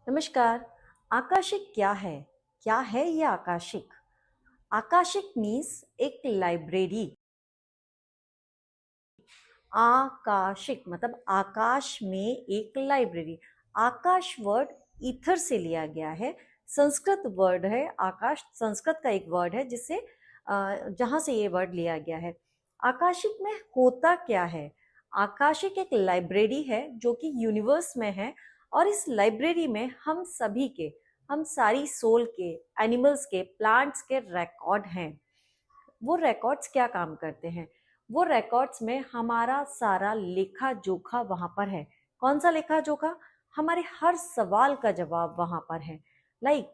नमस्कार। आकाशिक क्या है? क्या है ये आकाशिक? आकाशिक मीन्स एक लाइब्रेरी। आकाशिक मतलब आकाश में एक लाइब्रेरी। आकाश वर्ड ईथर से लिया गया है। संस्कृत वर्ड है आकाश, संस्कृत का एक वर्ड है जिससे जहाँ से ये वर्ड लिया गया है। आकाशिक में होता क्या है? आकाशिक एक लाइब्रेरी है जो कि यूनिवर्स में है, और इस लाइब्रेरी में हम सभी के, हम सारी सोल के, एनिमल्स के, प्लांट्स के रिकॉर्ड हैं। वो रिकॉर्ड्स क्या काम करते हैं? वो रिकॉर्ड्स में हमारा सारा लेखा जोखा वहां पर है। कौन सा लेखा जोखा? हमारे हर सवाल का जवाब वहां पर है। लाइक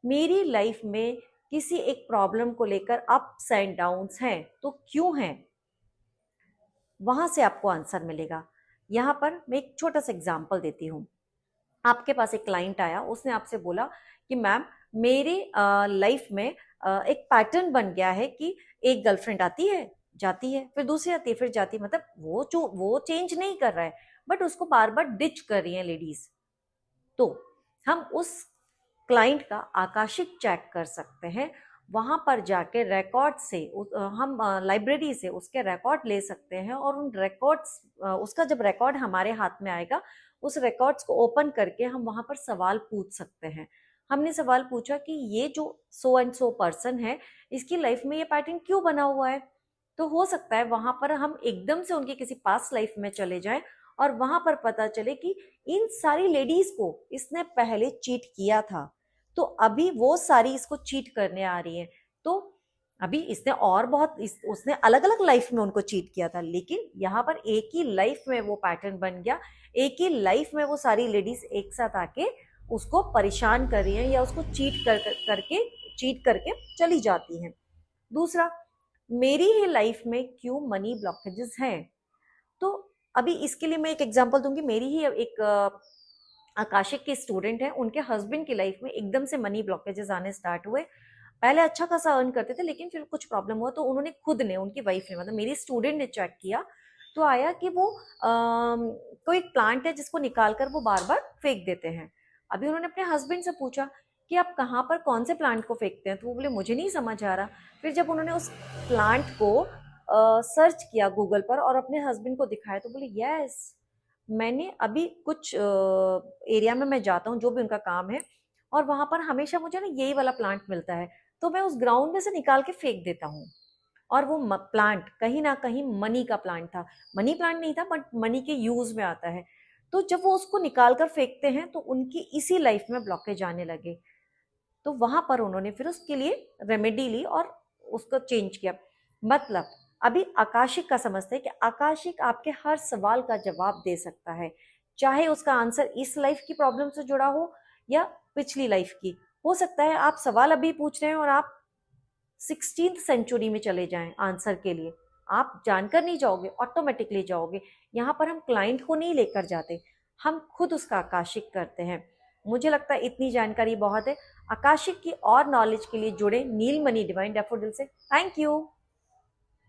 मेरी लाइफ में किसी एक प्रॉब्लम को लेकर अप्स एंड डाउन्स हैं, तो क्यों हैं? वहां से आपको आंसर मिलेगा। यहाँ पर मैं एक छोटा सा एग्जाम्पल देती हूँ। आपके पास एक क्लाइंट आया, उसने आपसे बोला कि मैम मेरी लाइफ में एक पैटर्न बन गया है कि एक गर्लफ्रेंड आती है, जाती है, फिर दूसरी आती है, फिर जाती है, मतलब वो चेंज नहीं कर रहा है, बट उसको बार बार डिच कर रही है लेडीज। तो हम उस क्लाइंट का आकाशिक चेक कर सकते हैं। वहां पर जाके रिकॉर्ड से हम लाइब्रेरी से उसके रिकॉर्ड ले सकते हैं, और उन रिकॉर्ड्स, उसका जब रिकॉर्ड हमारे हाथ में आएगा, उस रिकॉर्ड्स को ओपन करके हम वहां पर सवाल पूछ सकते हैं। हमने सवाल पूछा कि ये जो सो एंड सो पर्सन है, इसकी लाइफ में ये पैटर्न क्यों बना हुआ है? तो हो सकता है वहां पर हम एकदम से उनकी किसी पास्ट लाइफ में चले जाएं, और वहां पर पता चले कि इन सारी लेडीज को इसने पहले चीट किया था, तो अभी वो सारी इसको चीट करने आ रही है। तो अभी इसने और उसने अलग अलग लाइफ में उनको चीट किया था, लेकिन यहाँ पर एक ही लाइफ में वो पैटर्न बन गया। एक ही लाइफ में वो सारी लेडीज एक साथ आके उसको परेशान कर रही हैं, या उसको चीट करके चली जाती हैं। दूसरा, मेरी ही लाइफ में क्यों मनी ब्लॉकेजेस हैं? तो अभी इसके लिए मैं एक एग्जांपल दूंगी। मेरी ही एक आकाशिक के स्टूडेंट हैं, उनके हस्बैंड की लाइफ में एकदम से मनी ब्लॉकेजेस आने स्टार्ट हुए। पहले अच्छा खासा अर्न करते थे, लेकिन फिर कुछ प्रॉब्लम हुआ, तो उन्होंने खुद ने, उनकी वाइफ ने, मतलब मेरी स्टूडेंट ने चेक किया, तो आया कि वो कोई एक प्लांट है जिसको निकाल कर वो बार बार फेंक देते हैं। अभी उन्होंने अपने हस्बैंड से पूछा कि आप कहाँ पर कौन से प्लांट को फेंकते हैं, तो वो बोले मुझे नहीं समझ आ रहा। फिर जब उन्होंने उस प्लांट को सर्च किया गूगल पर और अपने हस्बैंड को दिखाया, तो बोले यस, मैंने अभी कुछ एरिया में मैं जाता हूँ जो भी उनका काम है, और वहां पर हमेशा मुझे ना यही वाला प्लांट मिलता है, तो मैं उस ग्राउंड में से निकाल के फेंक देता हूँ। और वो प्लांट कहीं ना कहीं मनी का प्लांट था। मनी प्लांट नहीं था, बट मनी के यूज में आता है। तो जब वो उसको निकाल कर फेंकते हैं, तो उनकी इसी लाइफ में ब्लॉकेज आने लगे। तो वहां पर उन्होंने फिर उसके लिए रेमेडी ली और उसको चेंज किया। मतलब अभी आकाशिक का समझते हैं कि आकाशिक आपके हर सवाल का जवाब दे सकता है, चाहे उसका आंसर इस लाइफ की प्रॉब्लम से जुड़ा हो या पिछली लाइफ की। हो सकता है आप सवाल अभी पूछ रहे हैं और आप 16th सेंचुरी में चले जाएं आंसर के लिए। आप जानकर नहीं जाओगे, ऑटोमेटिकली जाओगे। यहाँ पर हम क्लाइंट को नहीं लेकर जाते, हम खुद उसका आकाशिक करते हैं। मुझे लगता है इतनी जानकारी बहुत है। आकाशिक की और नॉलेज के लिए जुड़े नीलमणि डिवाइन डैफोडिल से। Thank you.